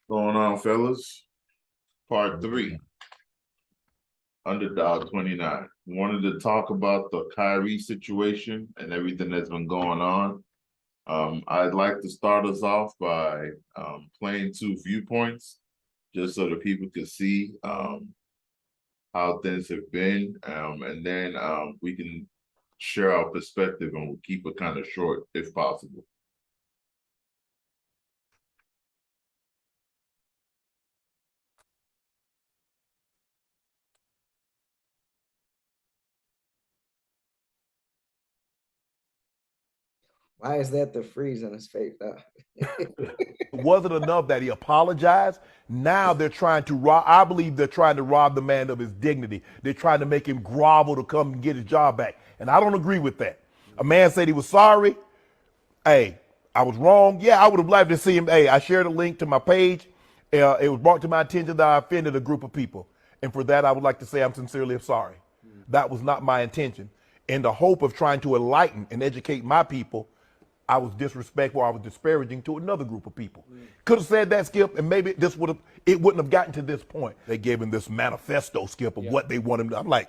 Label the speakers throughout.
Speaker 1: Going on, fellas? Part 3, Underdog 29. Wanted to talk about the Kyrie situation and everything that's been going on. I'd like to start us off by playing 2 viewpoints, just so that people can see how things have been, and then we can share our perspective, and we'll keep it kind of short if possible.
Speaker 2: Why is that the freeze on his face?
Speaker 3: It wasn't enough that he apologized. Now they're trying to rob, I believe they're trying to rob the man of his dignity. They're trying to make him grovel to come and get his job back. And I don't agree with that. A man said he was sorry. Hey, I was wrong. Yeah, I would have liked to see him. Hey, I shared a link to my page. It was brought to my attention that I offended a group of people. And for that, I would like to say I'm sincerely sorry. That was not my intention. In the hope of trying to enlighten and educate my people, I was disrespectful, I was disparaging to another group of people. Could have said that, Skip, and maybe it wouldn't have gotten to this point. They gave him this manifesto, Skip, of what they want him to. I'm like,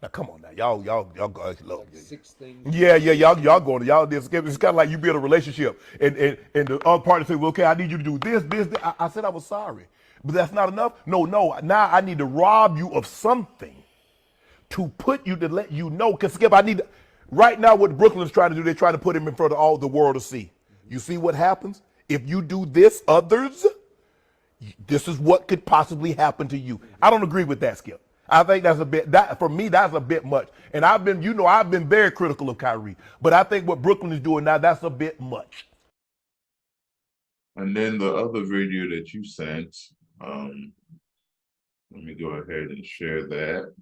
Speaker 3: now come on now, y'all guys look.
Speaker 4: Like 6 things.
Speaker 3: Yeah, y'all going to y'all this. It's kind of like you build a relationship, and the other party say, well, okay, I need you to do this. I said I was sorry, but that's not enough. No. Now I need to rob you of something to put you to let you know. Because Skip, I need to. Right now, what Brooklyn's trying to do, they're trying to put him in front of all the world to see. You see what happens? If you do this, others, this is what could possibly happen to you. I don't agree with that, Skip. I think that's a bit, for me, that's a bit much. And I've been very critical of Kyrie. But I think what Brooklyn is doing now, that's a bit much.
Speaker 1: And then the other video that you sent, let me go ahead and share that.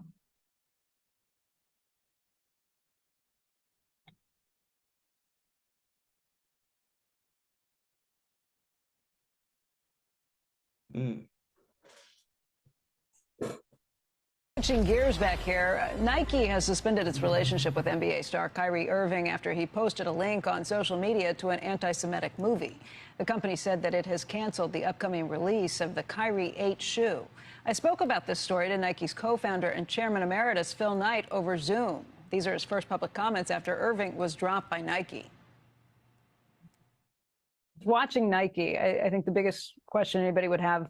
Speaker 5: Switching gears back here, Nike has suspended its relationship with NBA star Kyrie Irving after he posted a link on social media to an anti-Semitic movie. The company said that it has canceled the upcoming release of the Kyrie 8 shoe. I spoke about this story to Nike's co-founder and chairman emeritus Phil Knight over Zoom. These are his first public comments after Irving was dropped by Nike. Watching Nike, I think the biggest question anybody would have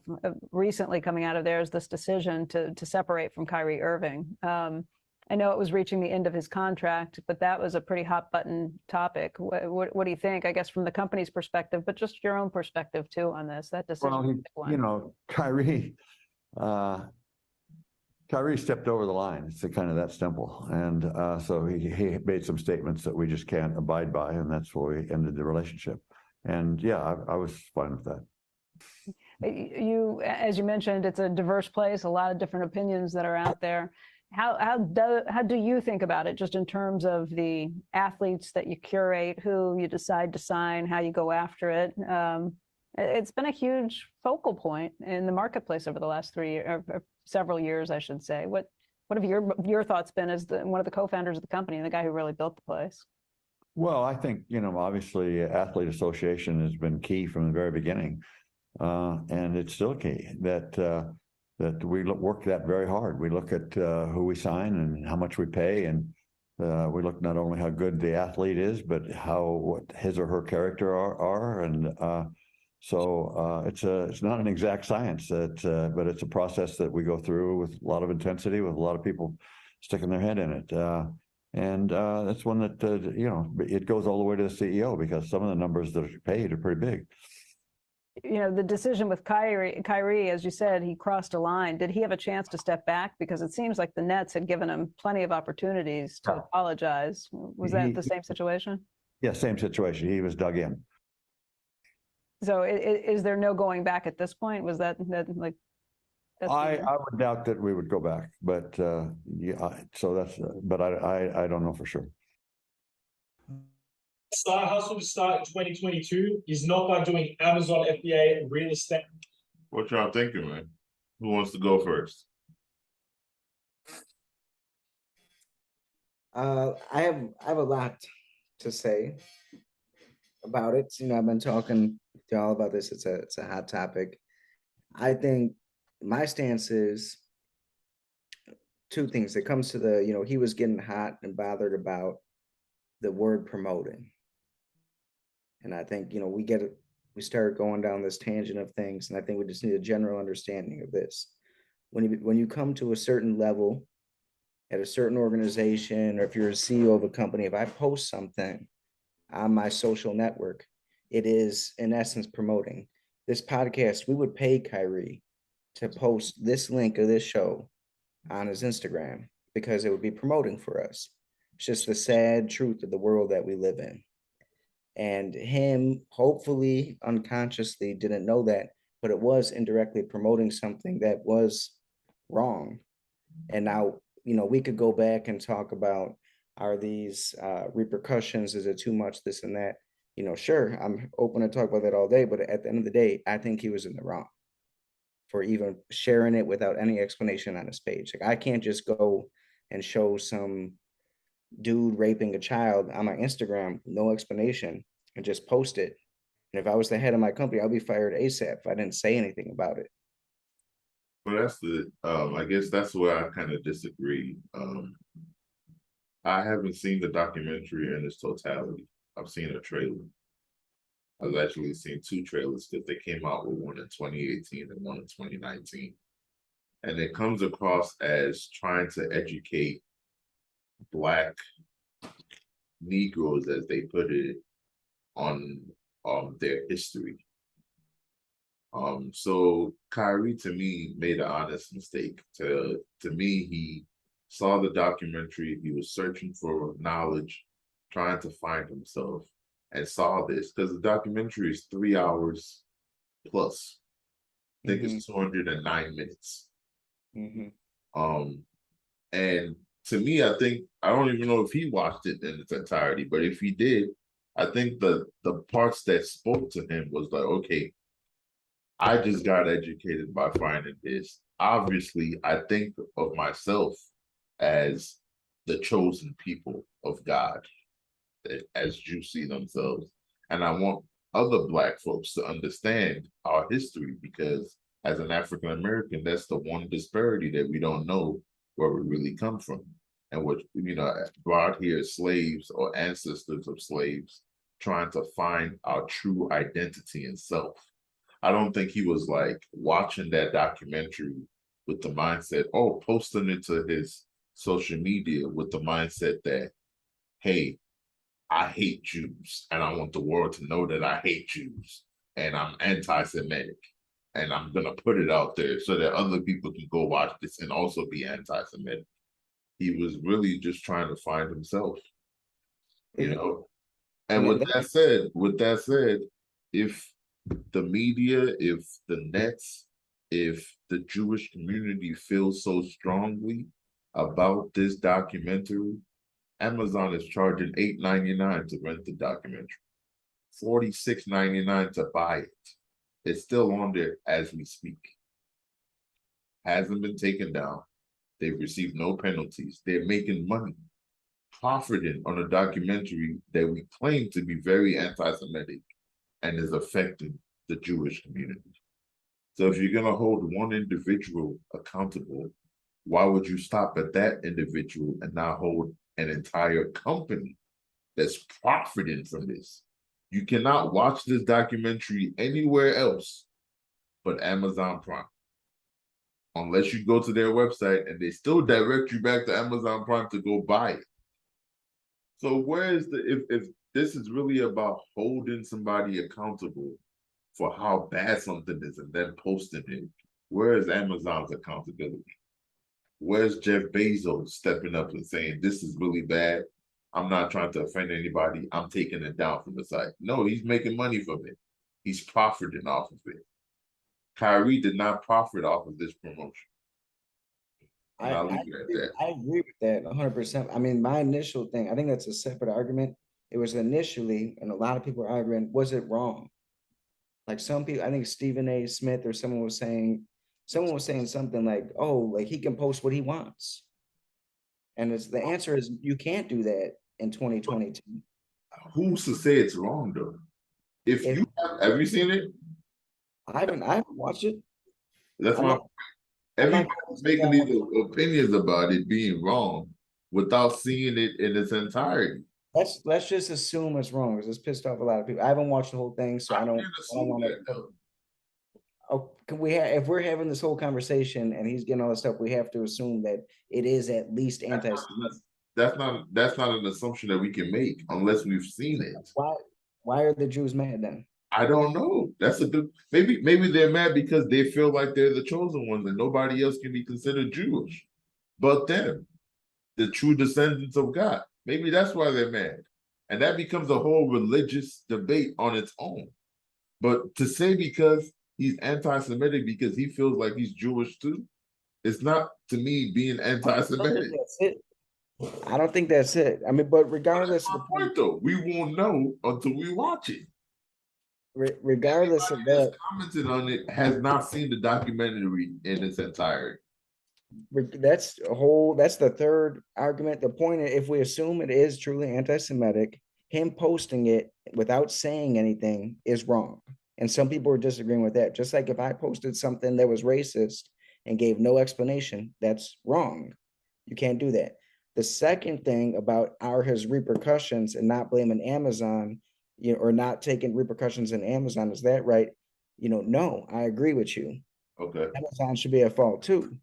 Speaker 5: recently coming out of there is this decision to separate from Kyrie Irving. I know it was reaching the end of his contract, but that was a pretty hot button topic. What do you think, I guess, from the company's perspective, but just your own perspective too on this, that decision?
Speaker 6: Well, Kyrie stepped over the line. It's kind of that simple. And so he made some statements that we just can't abide by, and that's why we ended the relationship. And yeah, I was fine with that.
Speaker 5: As you mentioned, it's a diverse place, a lot of different opinions that are out there. How do you think about it, just in terms of the athletes that you curate, who you decide to sign, how you go after it? It's been a huge focal point in the marketplace over the last several years, I should say. What have your thoughts been as one of the co-founders of the company and the guy who really built the place?
Speaker 6: Well, I think, obviously athlete association has been key from the very beginning. And it's still key that we work that very hard. We look at who we sign and how much we pay. And we look not only how good the athlete is, but what his or her character are. And so it's not an exact science, but it's a process that we go through with a lot of intensity, with a lot of people sticking their head in it. And that's one that, it goes all the way to the CEO, because some of the numbers that are paid are pretty big.
Speaker 5: The decision with Kyrie, as you said, he crossed a line. Did he have a chance to step back? Because it seems like the Nets had given him plenty of opportunities to apologize. Was that the same situation?
Speaker 6: Yeah, same situation. He was dug in.
Speaker 5: So is there no going back at this point? Was that like...
Speaker 6: I would doubt that we would go back, but yeah. So that's, but I don't know for sure.
Speaker 7: Side hustle to start in 2022 is not by doing Amazon FBA real estate.
Speaker 1: What y'all thinking, man? Who wants to go first?
Speaker 2: I have a lot to say about it. I've been talking to y'all about this. It's a hot topic. I think my stance is two things. It comes to the, he was getting hot and bothered about the word promoting. And I think, we start going down this tangent of things, and I think we just need a general understanding of this. When you come to a certain level at a certain organization, or if you're a CEO of a company, if I post something on my social network, it is in essence promoting. This podcast, we would pay Kyrie to post this link of this show on his Instagram because it would be promoting for us. It's just the sad truth of the world that we live in. And him, hopefully unconsciously, didn't know that, but it was indirectly promoting something that was wrong. And now, we could go back and talk about, are these repercussions? Is it too much, this and that? Sure, I'm open to talk about that all day, but at the end of the day, I think he was in the wrong for even sharing it without any explanation on his page. Like, I can't just go and show some dude raping a child on my Instagram, no explanation, and just post it. And if I was the head of my company, I'll be fired ASAP if I didn't say anything about it.
Speaker 1: Well, that's I guess that's where I kind of disagree. I haven't seen the documentary in its totality. I've seen a trailer. I've actually seen two trailers because they came out with one in 2018 and one in 2019. And it comes across as trying to educate Black Negroes, as they put it, on their history. So Kyrie, to me, made an honest mistake. To me, he saw the documentary, he was searching for knowledge, trying to find himself, and saw this because the documentary is 3 hours plus. I think it's 209 minutes. And to me, I think, I don't even know if he watched it in its entirety, but if he did, I think the parts that spoke to him was like, okay, I just got educated by finding this. Obviously, I think of myself as the chosen people of God, as Jews see themselves. And I want other Black folks to understand our history, because as an African American, that's the one disparity that we don't know where we really come from. And what, brought here slaves or ancestors of slaves, trying to find our true identity and self. I don't think he was like watching that documentary with the mindset, posting it to his social media with the mindset that, hey, I hate Jews and I want the world to know that I hate Jews and I'm anti-Semitic. And I'm going to put it out there so that other people can go watch this and also be anti-Semitic. He was really just trying to find himself, And with that said, if the media, if the nets, if the Jewish community feels so strongly about this documentary, Amazon is charging $8.99 to rent the documentary, $46.99 to buy it. It's still on there as we speak. Hasn't been taken down. They've received no penalties. They're making money, profiting on a documentary that we claim to be very anti-Semitic and is affecting the Jewish community. So if you're going to hold one individual accountable, why would you stop at that individual and not hold an entire company that's profiting from this? You cannot watch this documentary anywhere else but Amazon Prime, unless you go to their website and they still direct you back to Amazon Prime to go buy it. So where is if this is really about holding somebody accountable for how bad something is and then posting it, where is Amazon's accountability? Where's Jeff Bezos stepping up and saying, this is really bad, I'm not trying to offend anybody, I'm taking it down from the site? No, he's making money from it. He's profiting off of it. Kyrie did not profit off of this promotion. And I'll leave it at that.
Speaker 2: I agree with that 100%. I mean, my initial thing, I think that's a separate argument. It was initially, and a lot of people are arguing, was it wrong? Like some people, I think Stephen A. Smith or someone was saying something like, like he can post what he wants. And the answer is you can't do that in 2022.
Speaker 1: Who's to say it's wrong though? If you have you seen it?
Speaker 2: I haven't watched it.
Speaker 1: That's
Speaker 2: I'm
Speaker 1: why
Speaker 2: not- I'm not
Speaker 1: everybody's making these opinions about it being wrong without seeing it in its entirety.
Speaker 2: Let's just assume it's wrong, because it's pissed off a lot of people. I haven't watched the whole thing, so I don't want to. Oh, can we if we're having this whole conversation and he's getting all this stuff, we have to assume that it is at least anti-Semitic.
Speaker 1: That's not an assumption that we can make unless we've seen it.
Speaker 2: Why are the Jews mad then?
Speaker 1: I don't know. That's a good maybe they're mad because they feel like they're the chosen ones and nobody else can be considered Jewish but them, the true descendants of God. Maybe that's why they're mad. And that becomes a whole religious debate on its own. But to say because he's anti-Semitic because he feels like he's Jewish too, it's not to me being anti-Semitic.
Speaker 2: That's it. I don't think that's it. I mean, but regardless of the
Speaker 1: point though, we won't know until we watch it.
Speaker 2: Regardless of that,
Speaker 1: commented on it has not seen the documentary in its entirety.
Speaker 2: that's the third argument. The point is, if we assume it is truly anti-Semitic, him posting it without saying anything is wrong. And some people are disagreeing with that. Just like if I posted something that was racist and gave no explanation, that's wrong. You can't do that. The second thing about his repercussions and not blaming Amazon, or not taking repercussions in Amazon, is that right? No, I agree with you.
Speaker 1: Okay.
Speaker 2: Amazon should be at fault too.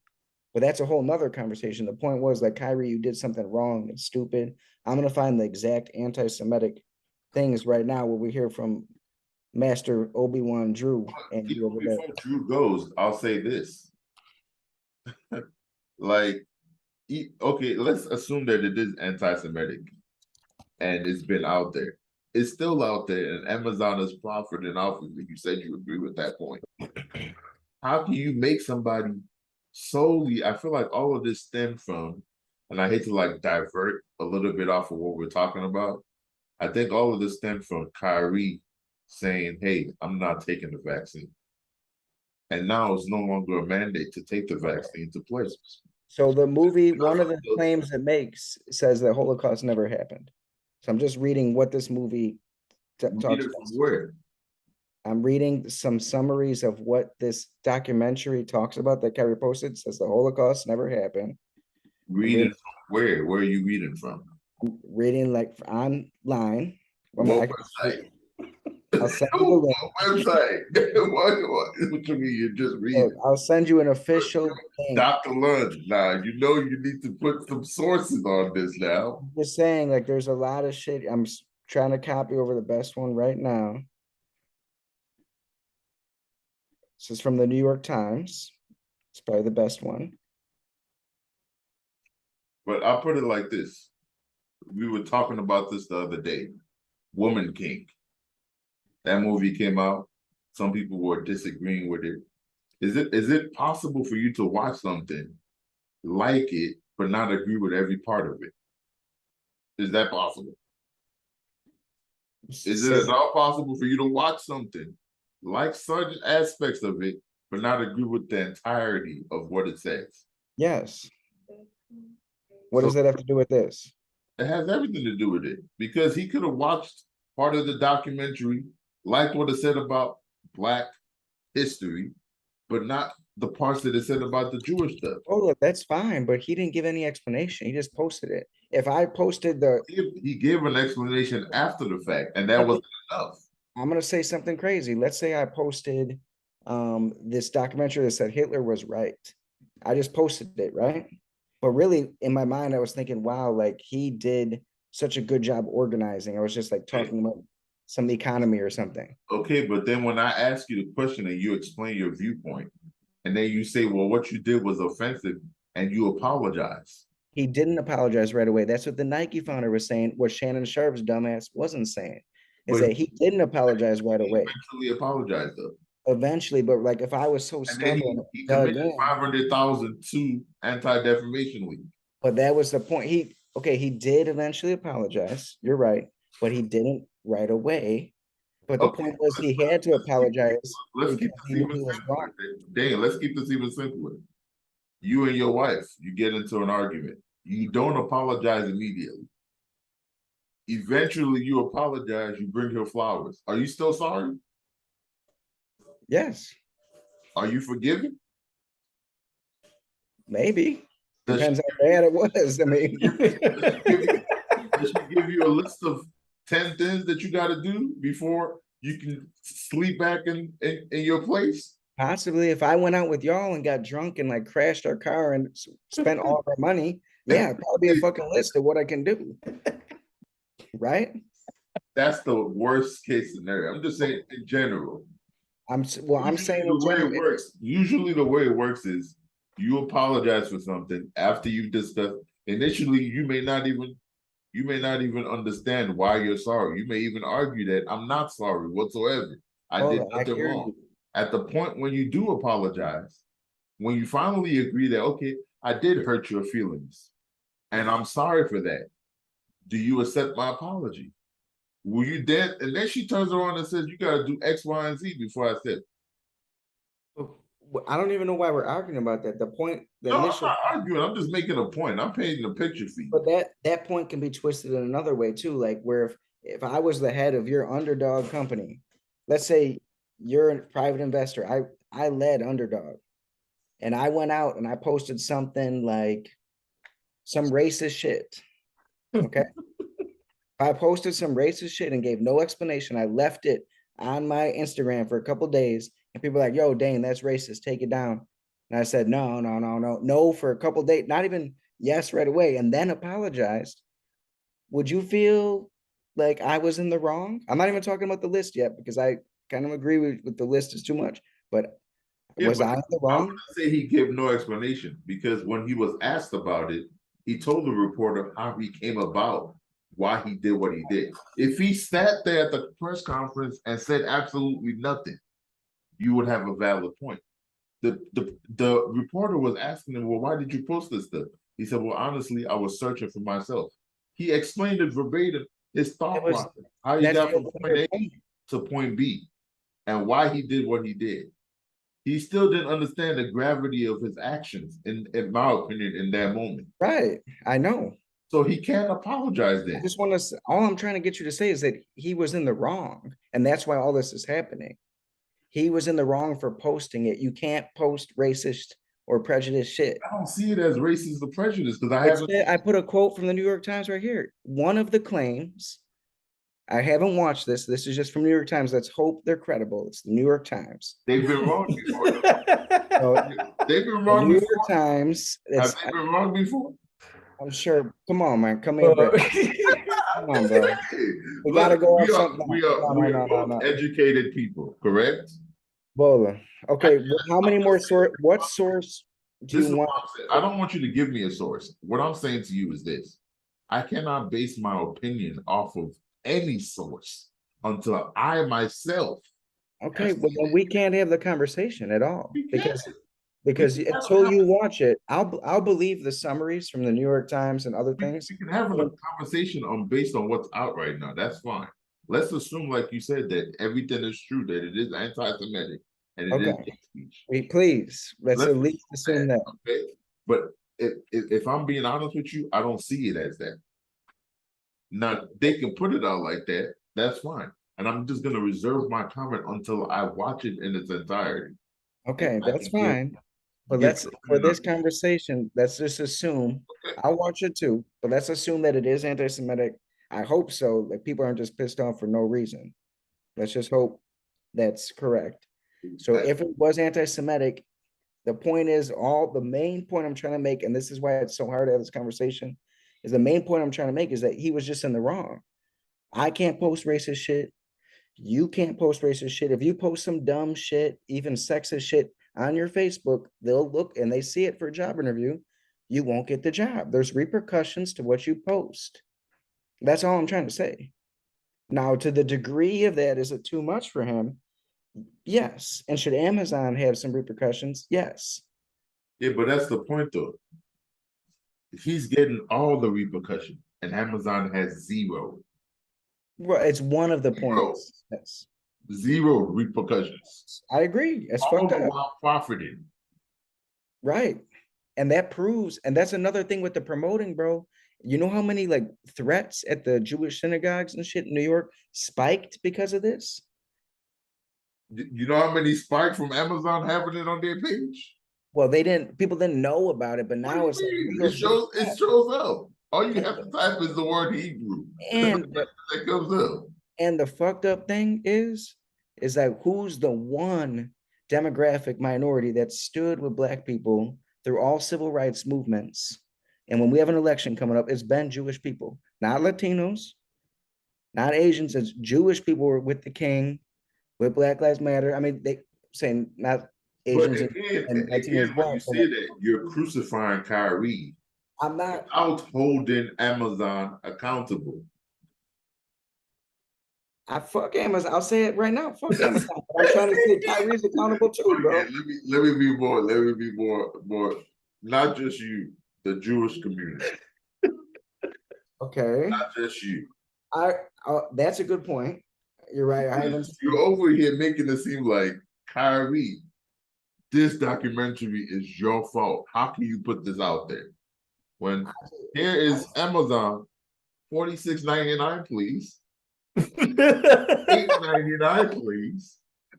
Speaker 2: But that's a whole nother conversation. The point was like, Kyrie, you did something wrong and stupid. I'm going to find the exact anti-Semitic things right now where we hear from Master Obi-Wan Drew. And
Speaker 1: before Drew goes, I'll say this. Like, okay, let's assume that it is anti-Semitic and it's been out there. It's still out there and Amazon is profiting off of it. You said you agree with that point. How can you make somebody solely, I feel like all of this stemmed from, and I hate to like divert a little bit off of what we're talking about. I think all of this stemmed from Kyrie saying, hey, I'm not taking the vaccine. And now it's no longer a mandate to take the vaccine to place.
Speaker 2: So the movie, one of the claims it makes says the Holocaust never happened. So I'm just reading what this movie talks about.
Speaker 1: Where?
Speaker 2: I'm reading some summaries of what this documentary talks about that Kyrie posted. It says the Holocaust never happened.
Speaker 1: Reading from where? Where are you reading from?
Speaker 2: I'm reading like online.
Speaker 1: What website?
Speaker 2: I'll send you the link.
Speaker 1: Website. What you mean? You're just reading.
Speaker 2: I'll send you an official link.
Speaker 1: Dr. Lund, now you know you need to put some sources on this now.
Speaker 2: I'm just saying, like, there's a lot of shit. I'm trying to copy over the best one right now. This is from the New York Times. It's probably the best one.
Speaker 1: But I'll put it like this. We were talking about this the other day. Woman King. That movie came out. Some people were disagreeing with it. Is it possible for you to watch something, like it, but not agree with every part of it? Is that possible? Is it at all possible for you to watch something, like certain aspects of it, but not agree with the entirety of what it says?
Speaker 2: Yes. What does that have to do with this?
Speaker 1: It has everything to do with it, because he could have watched part of the documentary, liked what it said about Black history, but not the parts that it said about the Jewish stuff.
Speaker 2: Oh, look, that's fine, but he didn't give any explanation. He just posted it. If I posted
Speaker 1: he gave an explanation after the fact, and that wasn't enough.
Speaker 2: I'm gonna say something crazy. Let's say I posted this documentary that said Hitler was right. I just posted it, right? But really, in my mind, I was thinking, wow, like he did such a good job organizing. I was just like talking about some economy or something.
Speaker 1: Okay, but then when I ask you the question and you explain your viewpoint, and then you say, well, what you did was offensive, and you apologize.
Speaker 2: He didn't apologize right away. That's what the Nike founder was saying, what Shannon Sharp's dumbass wasn't saying, is that he didn't apologize right away.
Speaker 1: Eventually apologized though.
Speaker 2: Eventually, but like if I was so stubborn,
Speaker 1: he committed 500,000 to Anti-Defamation League.
Speaker 2: But that was the point. He did eventually apologize. You're right, but he didn't right away. But the point was he had to apologize.
Speaker 1: Let's keep this even simpler. Dang, let's keep this even simpler. You and your wife, you get into an argument. You don't apologize immediately. Eventually, you apologize. You bring her flowers. Are you still sorry?
Speaker 2: Yes.
Speaker 1: Are you forgiven?
Speaker 2: Maybe.
Speaker 1: Does she
Speaker 2: Depends how bad it was. I mean,
Speaker 1: does she give you a list of 10 things that you got to do before you can sleep back in your place?
Speaker 2: possibly if I went out with y'all and got drunk and like crashed our car and spent all of our money, yeah, probably a fucking list of what I can do. Right?
Speaker 1: That's the worst case scenario. I'm just saying in general.
Speaker 2: I'm saying
Speaker 1: The
Speaker 2: in
Speaker 1: way
Speaker 2: general,
Speaker 1: it works. Usually the way it works is you apologize for something after you've discussed. Initially, you may not even understand why you're sorry. You may even argue that I'm not sorry whatsoever. I
Speaker 2: hold
Speaker 1: did
Speaker 2: on, I
Speaker 1: nothing
Speaker 2: hear
Speaker 1: wrong.
Speaker 2: you.
Speaker 1: At the point when you do apologize, when you finally agree that, okay, I did hurt your feelings and I'm sorry for that. Do you accept my apology? Will you then? And then she turns around and says, you got to do X, Y, and Z before I said,
Speaker 2: I don't even know why we're arguing about that. The point, the
Speaker 1: no,
Speaker 2: initial,
Speaker 1: I'm not arguing. I'm just making a point. I'm painting a picture for you.
Speaker 2: but that point can be twisted in another way too. Like where if I was the head of your underdog company, let's say you're a private investor, I led underdog, and I went out and I posted something like some racist shit. Okay. I posted some racist shit and gave no explanation. I left it on my Instagram for a couple days, and people were like, yo, Dane, that's racist. Take it down. And I said, no, for a couple days, not even yes right away, and then apologized. Would you feel like I was in the wrong? I'm not even talking about the list yet because I kind of agree with the list is too much, but
Speaker 1: Yeah,
Speaker 2: was
Speaker 1: but
Speaker 2: I in the
Speaker 1: I
Speaker 2: wrong?
Speaker 1: wouldn't say he gave no explanation because when he was asked about it, he told the reporter how he came about, why he did what he did. If he sat there at the press conference and said absolutely nothing, you would have a valid point. The reporter was asking him, well, why did you post this stuff? He said, well, honestly, I was searching for myself. He explained it verbatim, his thought
Speaker 2: Was,
Speaker 1: process, how he
Speaker 2: that's
Speaker 1: got from
Speaker 2: the
Speaker 1: point A
Speaker 2: point.
Speaker 1: to point B, and why he did what he did. He still didn't understand the gravity of his actions, in my opinion, in that moment.
Speaker 2: Right. I know.
Speaker 1: So he can't apologize
Speaker 2: I
Speaker 1: then.
Speaker 2: just want to, all I'm trying to get you to say is that he was in the wrong. And that's why all this is happening. He was in the wrong for posting it. You can't post racist or prejudiced shit.
Speaker 1: I don't see it as racist or prejudice because I haven't.
Speaker 2: I put a quote from the New York Times right here. One of the claims, I haven't watched this. This is just from New York Times. Let's hope they're credible. It's the New York Times.
Speaker 1: They've been wrong before.
Speaker 2: So
Speaker 1: They've been
Speaker 2: the
Speaker 1: wrong
Speaker 2: New
Speaker 1: before.
Speaker 2: York Times,
Speaker 1: Have they been wrong before?
Speaker 2: I'm sure. Come on, man. Come here, bro. Come on, bro. We gotta go off something.
Speaker 1: We are both educated people, correct?
Speaker 2: Bowler. Okay, how many more what source do
Speaker 1: This
Speaker 2: you
Speaker 1: is
Speaker 2: want?
Speaker 1: what I'm saying. I don't want you to give me a source. What I'm saying to you is this. I cannot base my opinion off of any source until I myself.
Speaker 2: Okay, well then we can't have the conversation at all
Speaker 1: We
Speaker 2: because
Speaker 1: can
Speaker 2: until you watch it, I'll believe the summaries from the New York Times and other things.
Speaker 1: We can have a conversation based on what's out right now. That's fine. Let's assume, like you said, that everything is true, that it is anti-Semitic and it is
Speaker 2: Okay.
Speaker 1: hate speech.
Speaker 2: Please, let's
Speaker 1: Let's
Speaker 2: at least assume that.
Speaker 1: Okay. But if I'm being honest with you, I don't see it as that. Now they can put it out like that. That's fine. And I'm just gonna reserve my comment until I watch it in its entirety.
Speaker 2: Okay, that's fine. But
Speaker 1: give
Speaker 2: let's for this conversation, let's just assume I'll watch it too, but let's assume that it is anti-Semitic. I hope so. Like people aren't just pissed off for no reason. Let's just hope that's correct. So if it was anti-Semitic, the point is the main point I'm trying to make, and this is why it's so hard to have this conversation, is the main point I'm trying to make is that he was just in the wrong. I can't post racist shit. You can't post racist shit. If you post some dumb shit, even sexist shit on your Facebook, they'll look and they see it for a job interview. You won't get the job. There's repercussions to what you post. That's all I'm trying to say. Now, to the degree of that, is it too much for him? Yes. And should Amazon have some repercussions? Yes.
Speaker 1: Yeah, but that's the point though. He's getting all the repercussion and Amazon has zero.
Speaker 2: Well, it's one of the points. Yes.
Speaker 1: Zero repercussions.
Speaker 2: I agree. It's
Speaker 1: all
Speaker 2: fucked
Speaker 1: the
Speaker 2: up.
Speaker 1: while profiting.
Speaker 2: Right. And that proves, and that's another thing with the promoting, bro. You know how many like threats at the Jewish synagogues and shit in New York spiked because of this?
Speaker 1: You know how many spiked from Amazon having it on their page?
Speaker 2: Well, people didn't know about it, but now
Speaker 1: What
Speaker 2: it's
Speaker 1: do
Speaker 2: like
Speaker 1: you mean?
Speaker 2: real
Speaker 1: It shows up. All you have to type is the word Hebrew.
Speaker 2: and but
Speaker 1: That comes up.
Speaker 2: and the fucked up thing is that who's the one demographic minority that stood with black people through all civil rights movements? And when we have an election coming up, it's been Jewish people, not Latinos, not Asians. It's Jewish people were with the king, with Black Lives Matter. I mean, they saying not
Speaker 1: But
Speaker 2: Asians and Latinos,
Speaker 1: when you
Speaker 2: but
Speaker 1: say that, you're crucifying Kyrie
Speaker 2: I'm not.
Speaker 1: without holding Amazon accountable.
Speaker 2: I fuck Amazon. I'll say it right now. Fuck Amazon. But I'm trying to say Kyrie's accountable too, bro.
Speaker 1: Okay, let me be more. Not just you, the Jewish community,
Speaker 2: Okay.
Speaker 1: not just you.
Speaker 2: That's a good point. You're right. I haven't.
Speaker 1: You're over here making it seem like Kyrie, this documentary is your fault. How can you put this out there? When here is Amazon, $46.99, please. $8.99, please.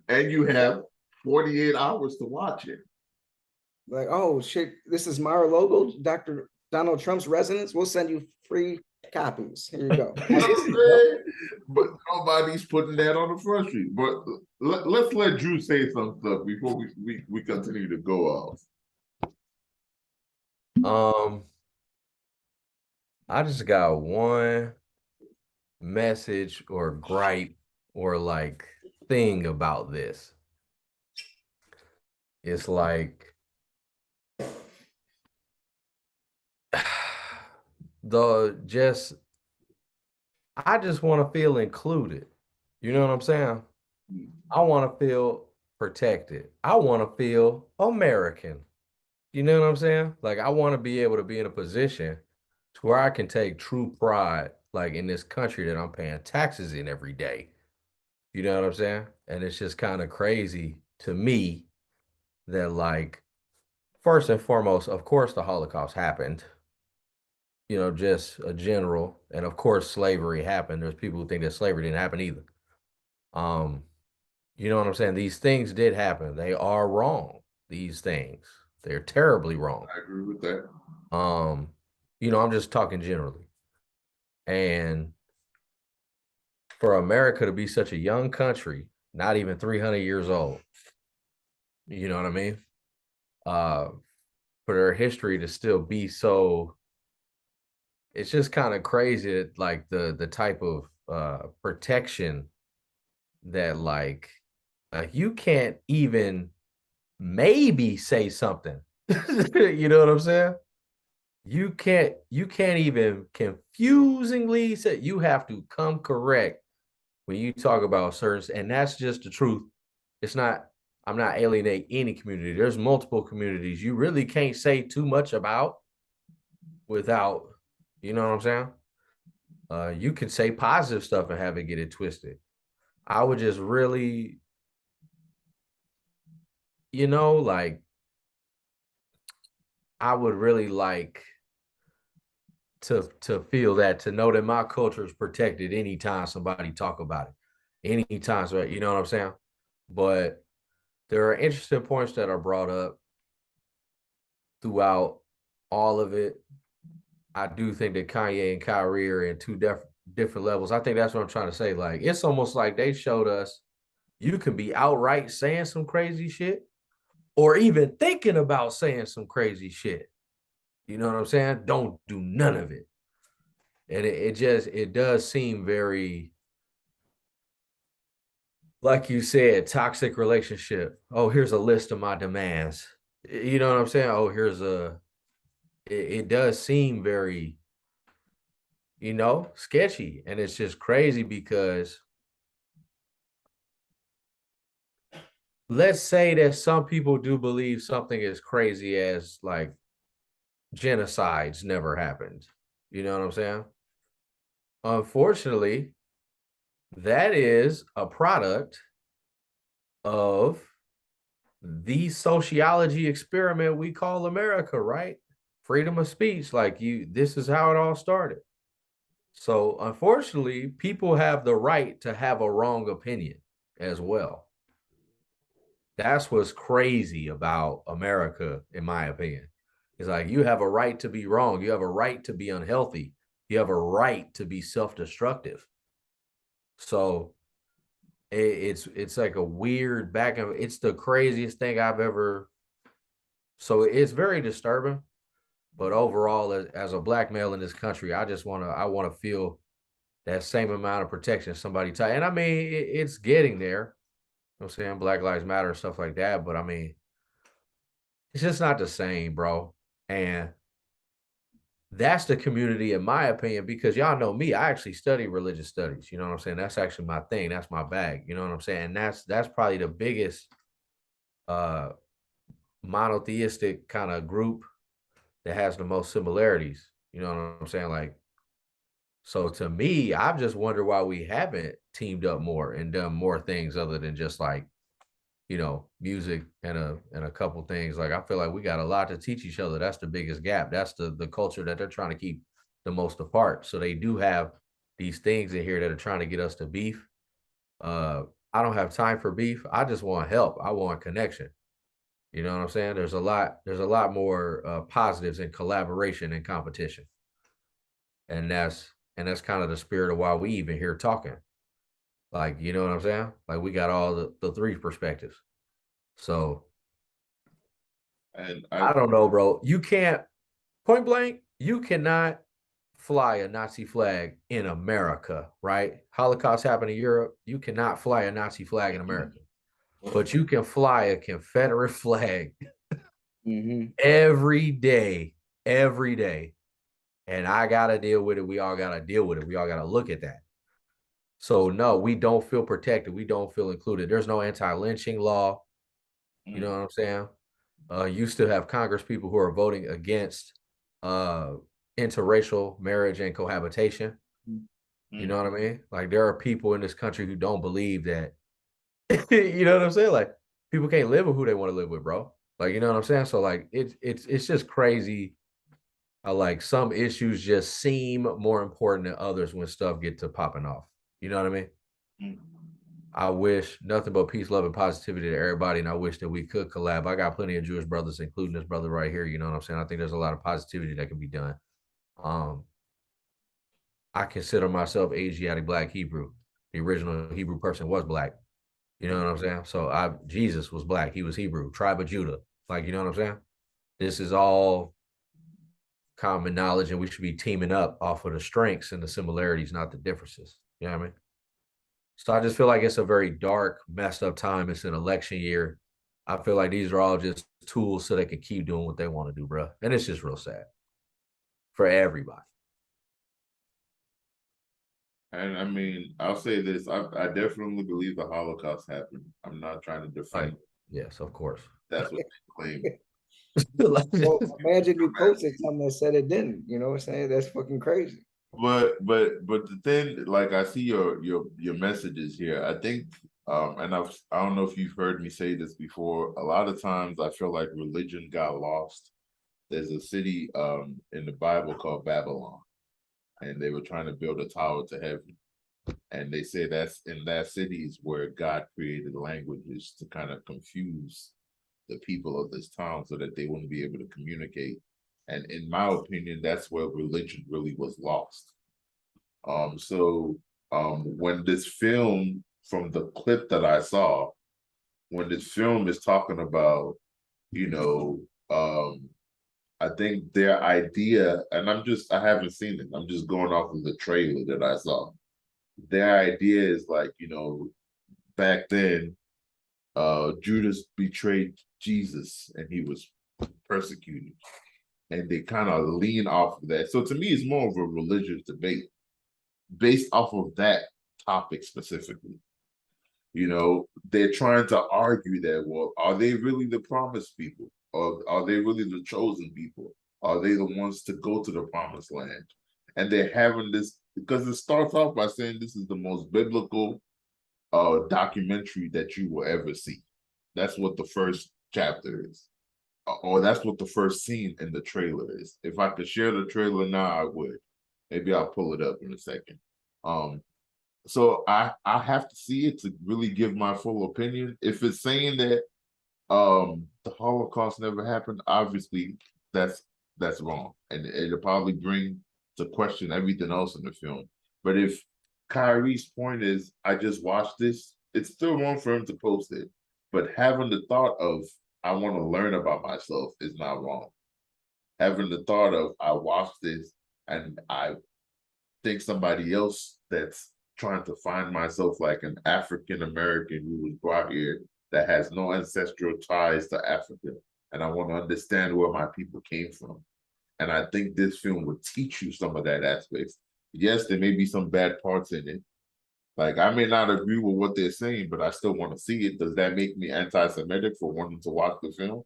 Speaker 1: And you have 48 hours to watch it.
Speaker 2: Like, oh shit, this is Mar-a-Lago, Dr. Donald Trump's residence. We'll send you free copies. Here you go.
Speaker 1: You know what I'm saying? But nobody's putting that on the front street. But let's let Drew say some stuff before we continue to go off.
Speaker 4: I just got one message or gripe or like thing about this. It's like I just want to feel included. You know what I'm saying? I want to feel protected. I want to feel American. You know what I'm saying? Like I want to be able to be in a position to where I can take true pride, like in this country that I'm paying taxes in every day. You know what I'm saying? And it's just kind of crazy to me that, like, first and foremost, of course, the Holocaust happened. You know, just a general, and of course, slavery happened. There's people who think that slavery didn't happen either. You know what I'm saying? These things did happen. They are wrong. These things, they're terribly wrong.
Speaker 1: I agree with that.
Speaker 4: You know, I'm just talking generally. And for America to be such a young country, not even 300 years old, you know what I mean? For their history to still be so, it's just kind of crazy that, like, the type of protection that like you can't even maybe say something. You know what I'm saying? You can't even confusingly say. You have to come correct when you talk about certain, and that's just the truth. It's not, I'm not alienating any community. There's multiple communities you really can't say too much about without, you know what I'm saying? You can say positive stuff and have it get it twisted. I would just really, you know, like, I would really like to feel that, to know that my culture is protected anytime somebody talk about it, anytime, so you know what I'm saying? But there are interesting points that are brought up throughout all of it. I do think that Kanye and Kyrie are in two different levels. I think that's what I'm trying to say. Like, it's almost like they showed us you can be outright saying some crazy shit or even thinking about saying some crazy shit. You know what I'm saying? Don't do none of it. And it does seem very, like you said, toxic relationship. Oh, here's a list of my demands. You know what I'm saying? Oh, it does seem very, you know, sketchy. And it's just crazy because let's say that some people do believe something as crazy as like genocides never happened. You know what I'm saying? Unfortunately, that is a product of the sociology experiment we call America, right? Freedom of speech. Like, this is how it all started. So unfortunately, people have the right to have a wrong opinion as well. That's what's crazy about America, in my opinion. It's like you have a right to be wrong. You have a right to be unhealthy. You have a right to be self-destructive. So it's like a weird back and it's the craziest thing I've ever. So it's very disturbing. But overall, as a black male in this country, I want to feel that same amount of protection somebody tight. And I mean, it's getting there. You know what I'm saying? Black Lives Matter and stuff like that. But I mean, it's just not the same, bro. And that's the community, in my opinion, because y'all know me, I actually study religious studies. You know what I'm saying? That's actually my thing. That's my bag. You know what I'm saying? And that's probably the biggest monotheistic kind of group that has the most similarities. You know what I'm saying? Like, so to me, I've just wondered why we haven't teamed up more and done more things other than just like, you know, music and a couple things. Like I feel like we got a lot to teach each other. That's the biggest gap. That's the culture that they're trying to keep the most apart. So they do have these things in here that are trying to get us to beef. I don't have time for beef. I just want help. I want connection. You know what I'm saying? There's a lot more positives in collaboration and competition. And that's kind of the spirit of why we even here talking. Like, you know what I'm saying? Like we got all the three perspectives. So
Speaker 1: And
Speaker 4: I don't know, bro. You can't point blank, you cannot fly a Nazi flag in America, right? Holocaust happened in Europe. You cannot fly a Nazi flag in America. But you can fly a Confederate flag every day. And I gotta deal with it. We all gotta deal with it. We all gotta look at that. So no, we don't feel protected. We don't feel included. There's no anti-lynching law. You know what I'm saying? You still have Congress people who are voting against interracial marriage and cohabitation. You know what I mean? Like there are people in this country who don't believe that. You know what I'm saying? Like people can't live with who they want to live with, bro. Like you know what I'm saying? So like it's just crazy. Like some issues just seem more important than others when stuff get to popping off. You know what I mean? I wish nothing but peace, love, and positivity to everybody. And I wish that we could collab. I got plenty of Jewish brothers, including this brother right here. You know what I'm saying? I think there's a lot of positivity that can be done. I consider myself Asiatic Black Hebrew. The original Hebrew person was Black. You know what I'm saying? So Jesus was Black. He was Hebrew, tribe of Judah. Like, you know what I'm saying? This is all common knowledge, and we should be teaming up off of the strengths and the similarities, not the differences. You know what I mean? So I just feel like it's a very dark, messed up time. It's an election year. I feel like these are all just tools so they can keep doing what they want to do, bro. And it's just real sad for everybody.
Speaker 1: And I mean, I'll say this: I definitely believe the Holocaust happened. I'm not trying to defend.
Speaker 4: Yes, of course.
Speaker 1: That's what they claim.
Speaker 2: Well, imagine you posted something that said it didn't. You know what I'm saying? That's fucking crazy.
Speaker 1: But the thing, like I see your messages here. I think, and I don't know if you've heard me say this before. A lot of times, I feel like religion got lost. There's a city in the Bible called Babylon, and they were trying to build a tower to heaven. And they say that's in that city is where God created languages to kind of confuse the people of this town so that they wouldn't be able to communicate. And in my opinion, that's where religion really was lost. When this film, from the clip that I saw, when this film is talking about, you know, I think their idea, and I haven't seen it. I'm just going off of the trailer that I saw. Their idea is like, you know, back then, Judas betrayed Jesus and he was persecuted. And they kind of lean off of that. So to me, it's more of a religious debate based off of that topic specifically. You know, they're trying to argue that, well, are they really the promised people? Or are they really the chosen people? Are they the ones to go to the promised land? And they're having this, because it starts off by saying this is the most biblical documentary that you will ever see. That's what the first chapter is. Or that's what the first scene in the trailer is. If I could share the trailer now, I would. Maybe I'll pull it up in a second. So I have to see it to really give my full opinion. If it's saying that The Holocaust never happened. Obviously, that's wrong, and it'll probably bring to question everything else in the film. But if Kyrie's point is, I just watched this, it's still wrong for him to post it. But having the thought of, I want to learn about myself is not wrong. Having the thought of, I watched this and I think somebody else that's trying to find myself like an African American who was brought here that has no ancestral ties to Africa. And I want to understand where my people came from. And I think this film would teach you some of that aspects. Yes, there may be some bad parts in it. Like, I may not agree with what they're saying, but I still want to see it. Does that make me anti-Semitic for wanting to watch the film?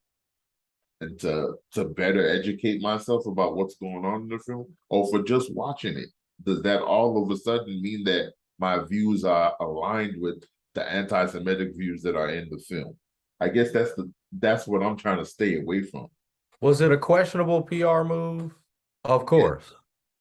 Speaker 1: And to better educate myself about what's going on in the film? Or for just watching it? Does that all of a sudden mean that my views are aligned with the anti-Semitic views that are in the film? I guess that's what I'm trying to stay away from.
Speaker 4: Was it a questionable PR move? Of course.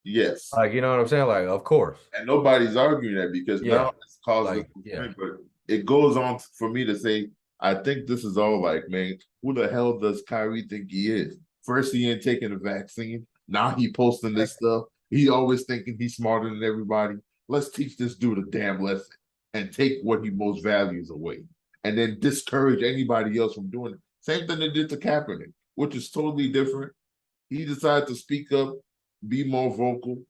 Speaker 1: Yes.
Speaker 4: Like, you know what I'm saying? Like, of course.
Speaker 1: And nobody's arguing that because now it's causing
Speaker 4: like, yeah.
Speaker 1: But it goes on for me to say, I think this is all like, man, who the hell does Kyrie think he is? First, he ain't taking the vaccine. Now he posting this stuff. He always thinking he's smarter than everybody. Let's teach this dude a damn lesson and take what he most values away. And then discourage anybody else from doing it. Same thing they did to Kaepernick, which is totally different. He decided to speak up, be more vocal,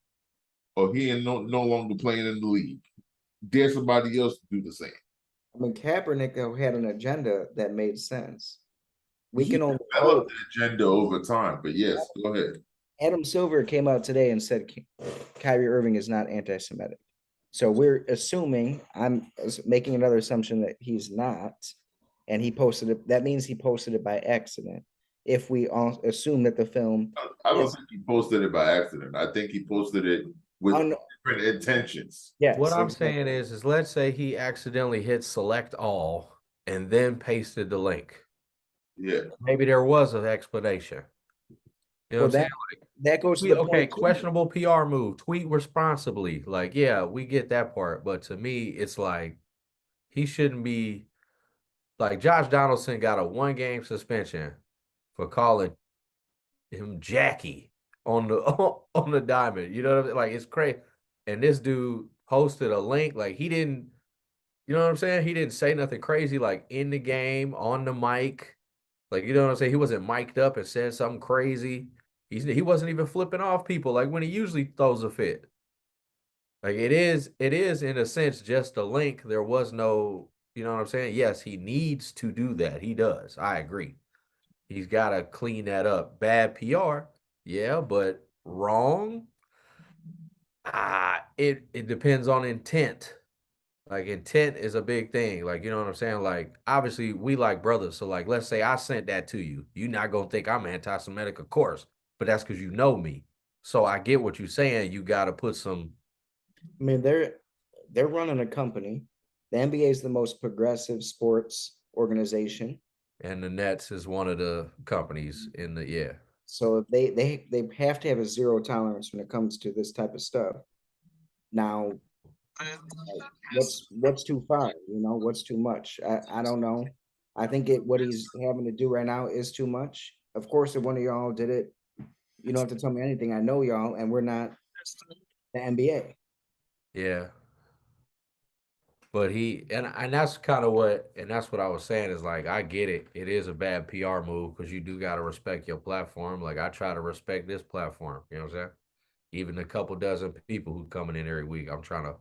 Speaker 1: or he ain't no longer playing in the league. Dare somebody else to do the same.
Speaker 2: I mean, Kaepernick though had an agenda that made sense. We
Speaker 1: He
Speaker 2: can only
Speaker 1: developed the agenda over time, but yes, go ahead.
Speaker 2: Adam Silver came out today and said Kyrie Irving is not anti-Semitic. So we're assuming, I'm making another assumption that he's not, and he posted it. That means he posted it by accident. If we all assume that the film,
Speaker 1: I don't think he posted it by accident. I think he posted it with different intentions.
Speaker 2: yes,
Speaker 4: What I'm
Speaker 2: exactly.
Speaker 4: saying is let's say he accidentally hit select all and then pasted the link.
Speaker 1: Yeah.
Speaker 4: Maybe there was an explanation. You know
Speaker 2: Well,
Speaker 4: what I'm saying?
Speaker 2: that goes to
Speaker 4: Tweet,
Speaker 2: the
Speaker 4: okay,
Speaker 2: point too.
Speaker 4: questionable PR move. Tweet responsibly. Like, yeah, we get that part. But to me, it's like he shouldn't be like Josh Donaldson got a 1-game suspension for calling him Jackie on the on the diamond. You know what I mean? Like, it's crazy. And this dude posted a link. Like, he didn't, you know what I'm saying? He didn't say nothing crazy like in the game, on the mic. Like, you know what I'm saying? He wasn't mic'd up and said something crazy. He wasn't even flipping off people like when he usually throws a fit. Like, it is in a sense just a link. There was no, you know what I'm saying? Yes, he needs to do that. He does. I agree. He's got to clean that up. Bad PR, yeah, but wrong. It depends on intent. Like, intent is a big thing. Like, you know what I'm saying? Like, obviously we like brothers. So like, let's say I sent that to you. You're not going to think I'm anti-Semitic, of course, but that's because you know me. So I get what you're saying. You got to put some.
Speaker 2: I mean, they're running a company. The NBA is the most progressive sports organization.
Speaker 4: And the Nets is one of the companies in the, yeah.
Speaker 2: So they have to have a zero tolerance when it comes to this type of stuff. Now, what's too far? You know, what's too much? I don't know. I think what he's having to do right now is too much. Of course, if one of y'all did it, you don't have to tell me anything. I know y'all, and we're not the NBA.
Speaker 4: Yeah. But and that's kind of what, and that's what I was saying is like, I get it. It is a bad PR move because you do got to respect your platform. Like, I try to respect this platform. You know what I'm saying? Even the couple dozen people who coming in every week, I'm trying to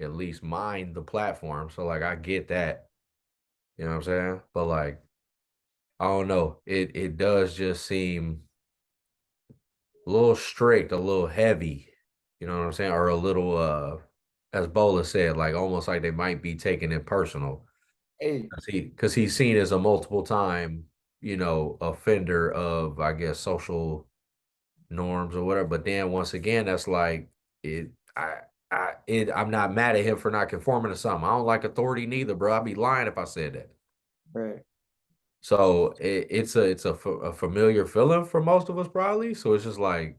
Speaker 4: at least mind the platform. So like, I get that. You know what I'm saying? But like, I don't know. It does just seem a little strict, a little heavy. You know what I'm saying? Or a little as Bola said, like almost like they might be taking it personal.
Speaker 2: Hey,
Speaker 4: Because he's seen as a multiple time, offender of, I guess, social norms or whatever. But then once again, that's like I'm not mad at him for not conforming to something. I don't like authority neither, bro. I'd be lying if I said that.
Speaker 2: right.
Speaker 4: So it's a familiar feeling for most of us probably. So it's just like,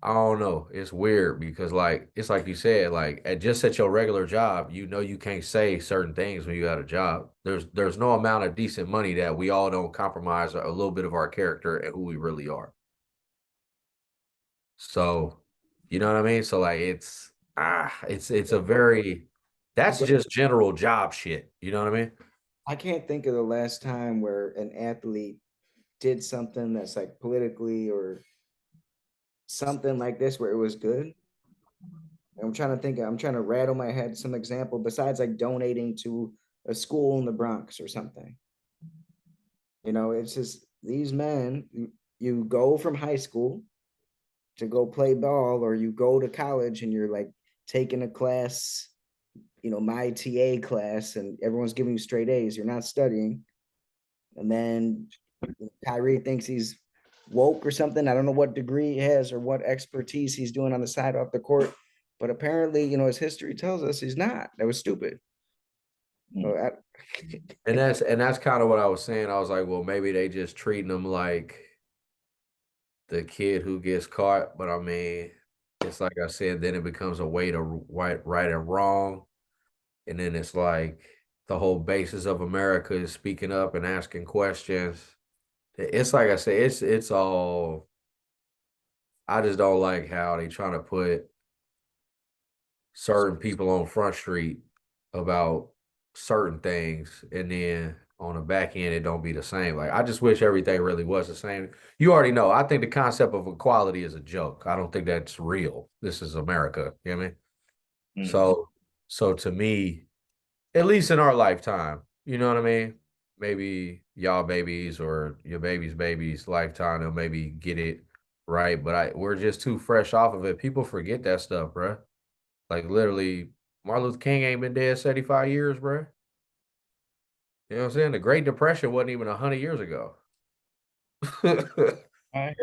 Speaker 4: I don't know. It's weird because like it's like you said, like at your regular job, you know you can't say certain things when you got a job. There's no amount of decent money that we all don't compromise a little bit of our character and who we really are. So, you know what I mean? So like it's a very
Speaker 2: You
Speaker 4: that's
Speaker 2: go-
Speaker 4: just general job shit. You know what I mean?
Speaker 2: I can't think of the last time where an athlete did something that's like politically or something like this where it was good. I'm trying to think, I'm trying to rattle my head some example besides like donating to a school in the Bronx or something. You know, it's just these men, you go from high school to go play ball, or you go to college and you're like taking a class, you know, my TA class, and everyone's giving you straight A's. You're not studying. And then Kyrie thinks he's woke or something. I don't know what degree he has or what expertise he's doing on the side off the court, but apparently, you know, his history tells us he's not. That was stupid. So
Speaker 4: And that's kind of what I was saying. I was like, well, maybe they just treating them like the kid who gets caught. But I mean, it's like I said, then it becomes a way to right and wrong. And then it's like the whole basis of America is speaking up and asking questions. It's like I said, it's all I just don't like how they trying to put certain people on Front Street about certain things, and then on the back end it don't be the same. Like I just wish everything really was the same. You already know. I think the concept of equality is a joke. I don't think that's real. This is America. You know what I mean? So to me, at least in our lifetime, you know what I mean? Maybe y'all babies or your baby's baby's lifetime, they'll maybe get it right. But we're just too fresh off of it. People forget that stuff, bruh. Like literally, Martin Luther King ain't been dead 75 years, bruh. You know what I'm saying? The Great Depression wasn't even 100 years ago.
Speaker 2: I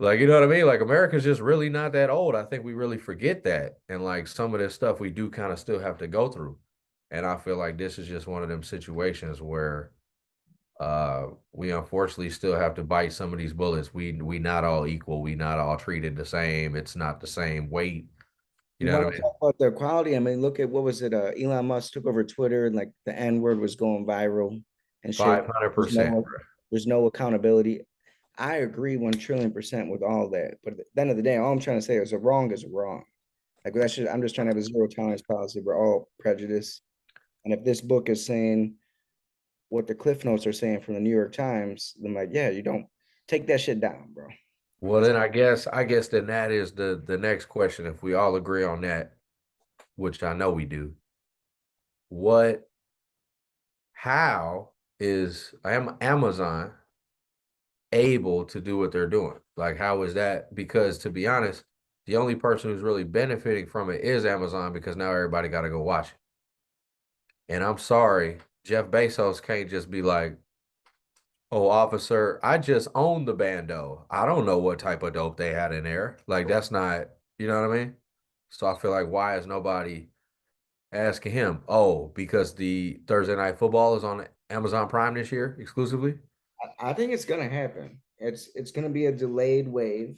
Speaker 4: Like, you know what I mean? Like America's just really not that old. I think we really forget that. And like some of this stuff we do kind of still have to go through. And I feel like this is just one of them situations where we unfortunately still have to bite some of these bullets. We not all equal. We not all treated the same. It's not the same weight. You
Speaker 2: You
Speaker 4: know
Speaker 2: want
Speaker 4: what I
Speaker 2: to
Speaker 4: mean?
Speaker 2: talk about the equality? I mean, look at what was it? Elon Musk took over Twitter, and like the N word was going viral and shit. There's
Speaker 4: 500%.
Speaker 2: no, there's no accountability. I agree 1 trillion% with all that. But at the end of the day, all I'm trying to say is a wrong is wrong. Like that should, I'm just trying to have a zero tolerance policy. We're all prejudiced. And if this book is saying what the cliff notes are saying from the New York Times, then like, yeah, you don't take that shit down, bro.
Speaker 4: Well, then I guess then that is the next question. If we all agree on that, which I know we do, what how is Amazon able to do what they're doing? Like, how is that? Because to be honest, the only person who's really benefiting from it is Amazon because now everybody got to go watch it. And I'm sorry, Jeff Bezos can't just be like, oh, officer, I just own the bando. I don't know what type of dope they had in there. Like, that's not, you know what I mean? So I feel like, why is nobody asking him? Oh, because the Thursday Night Football is on Amazon Prime this year exclusively?
Speaker 2: I think it's gonna happen. It's gonna be a delayed wave,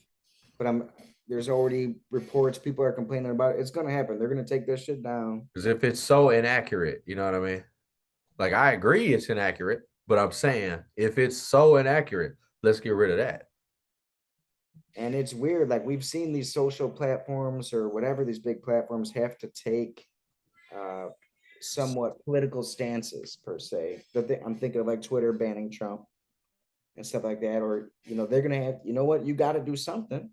Speaker 2: but there's already reports, people are complaining about it. It's gonna happen. They're gonna take this shit down.
Speaker 4: Because if it's so inaccurate, you know what I mean? Like, I agree it's inaccurate, but I'm saying if it's so inaccurate, let's get rid of that.
Speaker 2: And it's weird, like we've seen these social platforms or whatever these big platforms have to take uh somewhat political stances per se. I'm thinking of like Twitter banning Trump and stuff like that, or you know, they're gonna have, you know what, you gotta do something.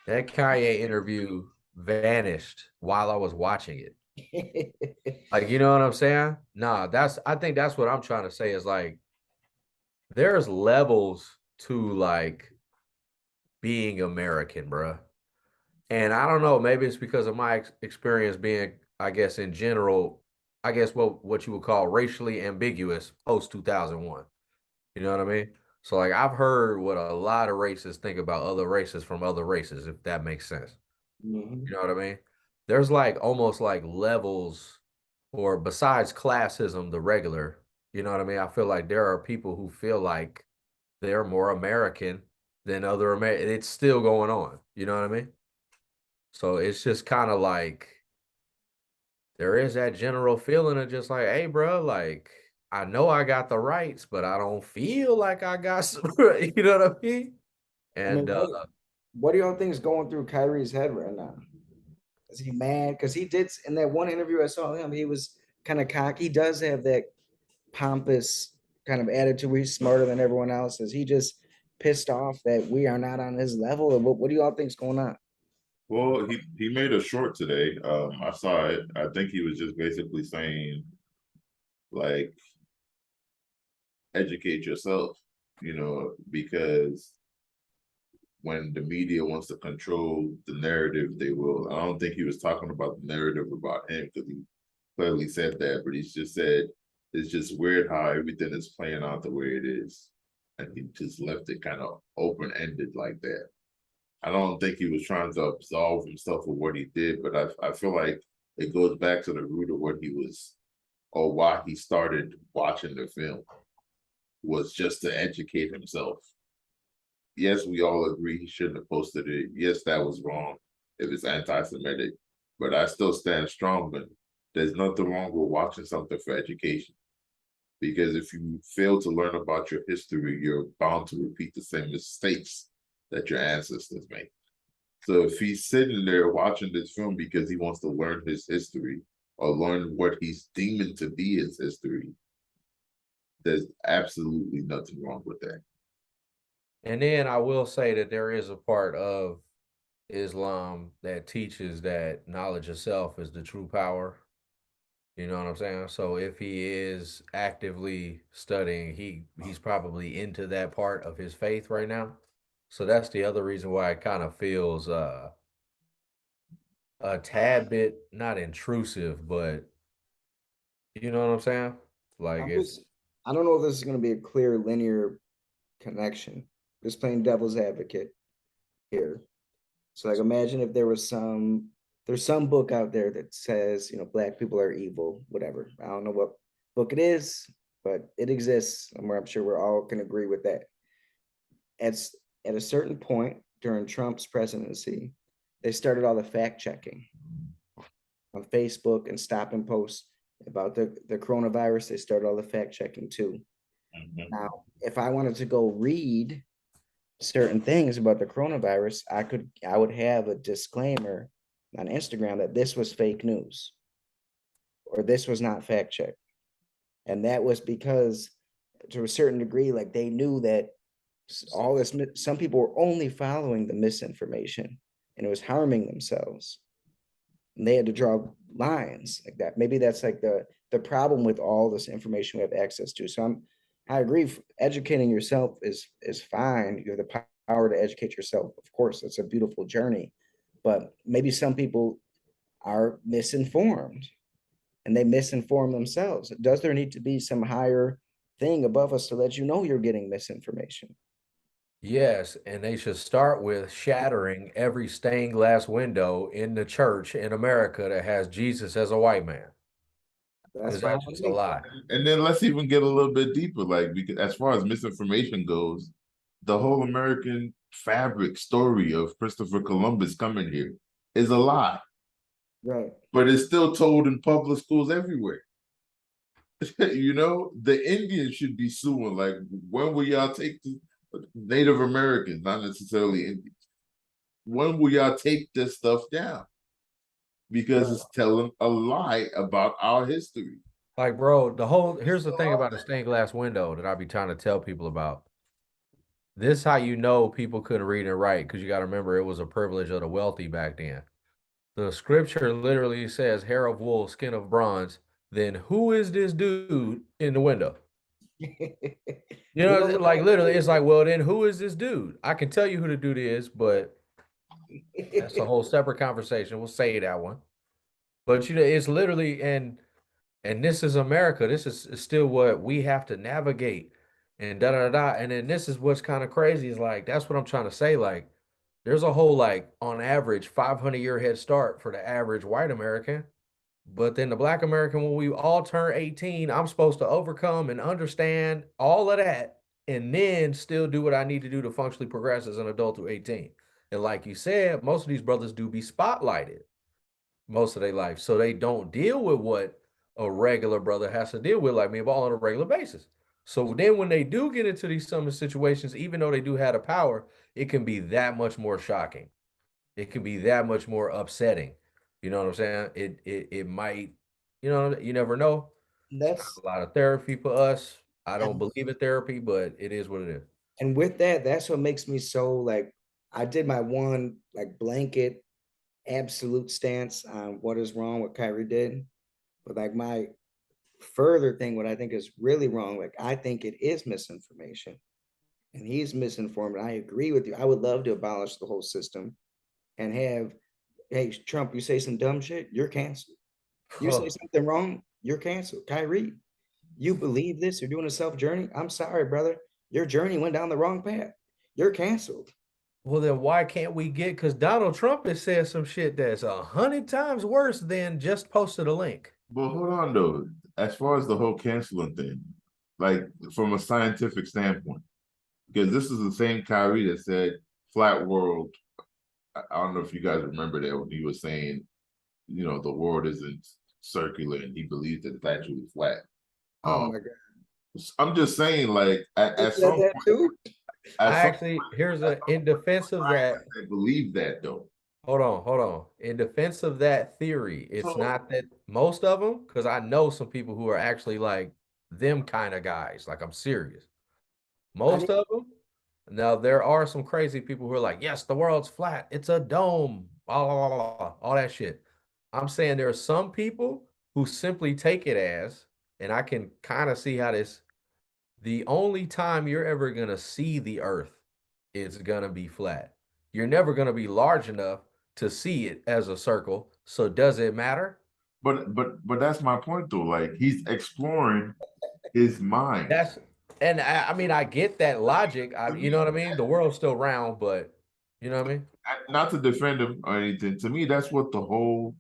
Speaker 4: That Kanye interview vanished while I was watching it. Like, you know what I'm saying? Nah, I think that's what I'm trying to say is like, there's levels to like being American, bruh. And I don't know, maybe it's because of my experience being, I guess, in general, I guess what you would call racially ambiguous post 2001. You know what I mean? So like I've heard what a lot of racists think about other races from other races, if that makes sense.
Speaker 2: Mhm.
Speaker 4: You know what I mean? There's like almost like levels, or besides classism, the regular, you know what I mean? I feel like there are people who feel like they're more American than other American. It's still going on. You know what I mean? So it's just kind of like there is that general feeling of just like, hey, bro, like I know I got the rights, but I don't feel like I got some, you know what I mean?
Speaker 2: I mean,
Speaker 4: And
Speaker 2: what do y'all think is going through Kyrie's head right now? Is he mad? Because he did in that one interview I saw him, he was kind of cocky. He does have that pompous kind of attitude where he's smarter than everyone else. Is he just pissed off that we are not on his level? Or what do y'all think's going on?
Speaker 1: Well, he made a short today. I saw it. I think he was just basically saying, like, educate yourself, because when the media wants to control the narrative, they will. I don't think he was talking about the narrative about him because he clearly said that, but he's just said it's just weird how everything is playing out the way it is. And he just left it kind of open-ended like that. I don't think he was trying to absolve himself of what he did, but I feel like it goes back to the root of what he was or why he started watching the film was just to educate himself. Yes, we all agree he shouldn't have posted it. Yes, that was wrong if it's anti-Semitic, but I still stand strong. But there's nothing wrong with watching something for education. Because if you fail to learn about your history, you're bound to repeat the same mistakes that your ancestors made. So if he's sitting there watching this film because he wants to learn his history or learn what he's deeming to be his history, there's absolutely nothing wrong with that.
Speaker 4: And then I will say that there is a part of Islam that teaches that knowledge of self is the true power. You know what I'm saying? So if he is actively studying, he's probably into that part of his faith right now. So that's the other reason why it kind of feels a tad bit not intrusive, but you know what I'm saying? Like it's
Speaker 2: I don't know if this is going to be a clear linear connection. Just playing devil's advocate here. So like imagine if there's some book out there that says, black people are evil, whatever. I don't know what book it is, but it exists, and I'm sure we're all can agree with that. At a certain point during Trump's presidency, they started all the fact checking on Facebook and stopping posts about the coronavirus. They started all the fact checking too.
Speaker 1: Mhm.
Speaker 2: Now, if I wanted to go read certain things about the coronavirus, I would have a disclaimer on Instagram that this was fake news or this was not fact checked. And that was because to a certain degree, like they knew that all this, some people were only following the misinformation and it was harming themselves. And they had to draw lines like that. Maybe that's like the problem with all this information we have access to. So I agree. Educating yourself is fine. You have the power to educate yourself. Of course, it's a beautiful journey, but maybe some people are misinformed and they misinform themselves. Does there need to be some higher thing above us to let you know you're getting misinformation?
Speaker 4: yes, and they should start with shattering every stained glass window in the church in America that has Jesus as a white man.
Speaker 2: That's
Speaker 4: Because
Speaker 2: fine
Speaker 4: that's
Speaker 2: with
Speaker 4: just a
Speaker 2: me.
Speaker 4: lie.
Speaker 1: And then let's even get a little bit deeper, like because as far as misinformation goes, the whole American fabric story of Christopher Columbus coming here is a lie,
Speaker 2: Right.
Speaker 1: but it's still told in public schools everywhere. The Indians should be suing. Like, when will y'all take the Native Americans, not necessarily Indians? When will y'all take this stuff down? Because it's telling a lie about our history.
Speaker 4: Like, bro, here's the thing about the stained glass window that I be trying to tell people about. This how you know people couldn't read and write, because you got to remember it was a privilege of the wealthy back then. The scripture literally says, hair of wool, skin of bronze. Then who is this dude in the window? You know, like literally, it's like, well, then who is this dude? I can tell you who the dude is, but that's a whole separate conversation. We'll say that one. But it's literally, and this is America. This is still what we have to navigate, and da da da. And then this is what's kind of crazy is like that's what I'm trying to say. Like, there's a whole like on average 500-year head start for the average white American. But then the black American, when we all turn 18, I'm supposed to overcome and understand all of that and then still do what I need to do to functionally progress as an adult to 18. And like you said, most of these brothers do be spotlighted most of their life. So they don't deal with what a regular brother has to deal with, like me, ball on a regular basis. So then when they do get into these some of the situations, even though they do have the power, it can be that much more shocking. It can be that much more upsetting. You know what I'm saying? It might, you never know. It's not
Speaker 2: That's
Speaker 4: a lot of therapy for us. I don't
Speaker 2: and,
Speaker 4: believe in therapy, but it is what it is.
Speaker 2: and with that, that's what makes me so like I did my one like blanket absolute stance on what is wrong what Kyrie did. But like my further thing, what I think is really wrong, like I think it is misinformation. And he's misinformed. I agree with you. I would love to abolish the whole system and have, hey, Trump, you say some dumb shit, you're canceled. You say something wrong, you're canceled. Kyrie, you believe this, you're doing a self journey. I'm sorry, brother. Your journey went down the wrong path. You're canceled.
Speaker 4: Well, then why can't we get? Because Donald Trump has said some shit that's 100 times worse than just posted a link.
Speaker 1: But hold on though, as far as the whole canceling thing, like from a scientific standpoint, because this is the same Kyrie that said flat world. I don't know if you guys remember that when he was saying, the world isn't circular and he believes that it's actually flat.
Speaker 2: Oh
Speaker 1: Um,
Speaker 2: my God.
Speaker 1: I'm just saying, like
Speaker 2: He
Speaker 1: at
Speaker 2: said
Speaker 1: some
Speaker 2: that
Speaker 1: point,
Speaker 2: too?
Speaker 1: at
Speaker 4: I
Speaker 1: some
Speaker 4: actually, here's a, in defense of that,
Speaker 1: I believe that though.
Speaker 4: hold on. In defense of that theory, it's
Speaker 1: So,
Speaker 4: not that most of them, because I know some people who are actually like them kind of guys. Like, I'm serious.
Speaker 2: I
Speaker 4: Most
Speaker 2: didn't,
Speaker 4: of them, now there are some crazy people who are like, yes, the world's flat. It's a dome, blah, blah, blah, blah, all that shit. I'm saying there are some people who simply take it as, and I can kind of see how this, the only time you're ever going to see the earth is going to be flat. You're never going to be large enough to see it as a circle. So does it matter?
Speaker 1: but that's my point though. Like he's exploring his mind.
Speaker 4: That's, and I mean, I get that logic.
Speaker 1: To
Speaker 4: You know
Speaker 1: me,
Speaker 4: what I mean? The world's still round, but you know what I mean?
Speaker 1: not to defend him or anything. To me, that's what the whole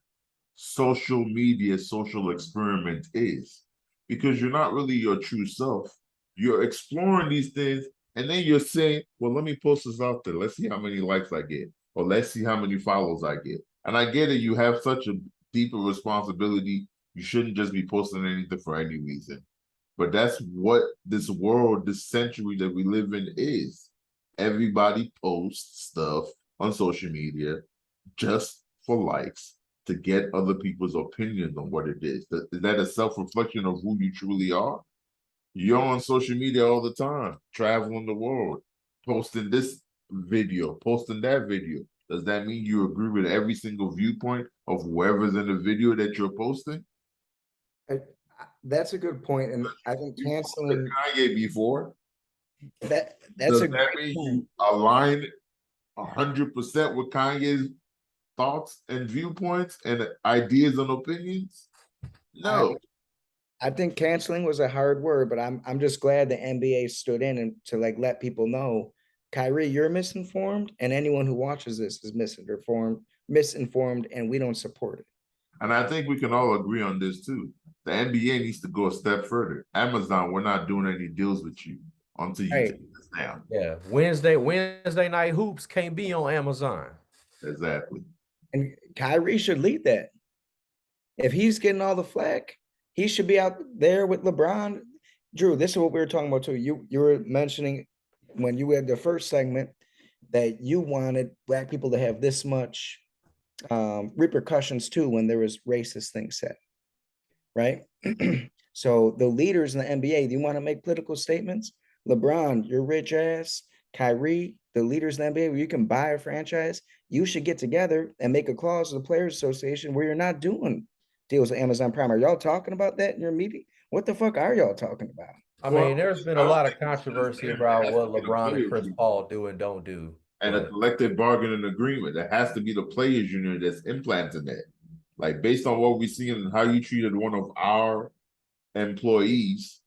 Speaker 1: social media social experiment is, because you're not really your true self. You're exploring these things, and then you're saying, well, let me post this out there, let's see how many likes I get, or let's see how many follows I get. And I get it, you have such a deeper responsibility. You shouldn't just be posting anything for any reason, but that's what this world, this century that we live in is. Everybody posts stuff on social media just for likes, to get other people's opinions on what it is. Is that a self-reflection of who you truly are? You're on social media all the time, traveling the world, posting this video, posting that video. Does that mean you agree with every single viewpoint of whoever's in the video that you're posting?
Speaker 2: that's a good point. And I think
Speaker 1: You posted
Speaker 2: canceling
Speaker 1: Kanye before.
Speaker 2: that's
Speaker 1: Does
Speaker 2: a
Speaker 1: that
Speaker 2: great
Speaker 1: mean
Speaker 2: point.
Speaker 1: you align 100% with Kanye's thoughts and viewpoints and ideas and opinions?
Speaker 2: I
Speaker 1: No.
Speaker 2: I think canceling was a hard word, but I'm just glad the NBA stood in and to like let people know, Kyrie, you're misinformed, and anyone who watches this is misinformed, and we don't support it.
Speaker 1: And I think we can all agree on this too. The NBA needs to go a step further. Amazon, we're not doing any deals with you until you
Speaker 2: Right.
Speaker 1: take this down.
Speaker 4: Yeah. Wednesday night hoops can't be on Amazon.
Speaker 1: Exactly.
Speaker 2: And Kyrie should lead that. If he's getting all the flack, he should be out there with LeBron. Drew, this is what we were talking about too. You were mentioning when you had the first segment that you wanted Black people to have this much repercussions too when there was racist things said, right? So the leaders in the NBA, do you want to make political statements? LeBron, your rich ass, Kyrie, the leaders in the NBA, where you can buy a franchise, you should get together and make a clause with the Players Association where you're not doing deals with Amazon Prime. Are y'all talking about that in your meeting? What the fuck are y'all talking about?
Speaker 4: I
Speaker 1: Well,
Speaker 4: mean, there's been
Speaker 1: I
Speaker 4: a
Speaker 1: don't
Speaker 4: lot
Speaker 1: think
Speaker 4: of
Speaker 1: you should
Speaker 4: controversy
Speaker 1: understand. There
Speaker 4: about
Speaker 1: has
Speaker 4: what
Speaker 1: to be the
Speaker 4: LeBron and
Speaker 1: players
Speaker 4: Chris
Speaker 1: union
Speaker 4: Paul do and don't do.
Speaker 1: and a
Speaker 4: But
Speaker 1: collective bargaining agreement. There has to be the players union that's implanting that. Like based on what we see and how you treated one of our employees,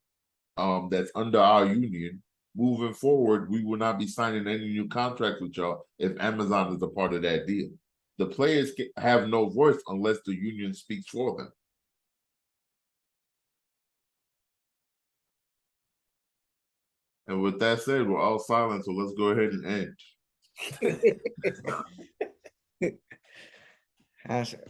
Speaker 1: that's under our union. Moving forward, we will not be signing any new contracts with y'all if Amazon is a part of that deal. The players have no voice unless the union speaks for them. And with that said, we're all silent, so let's go ahead and end.
Speaker 2: As-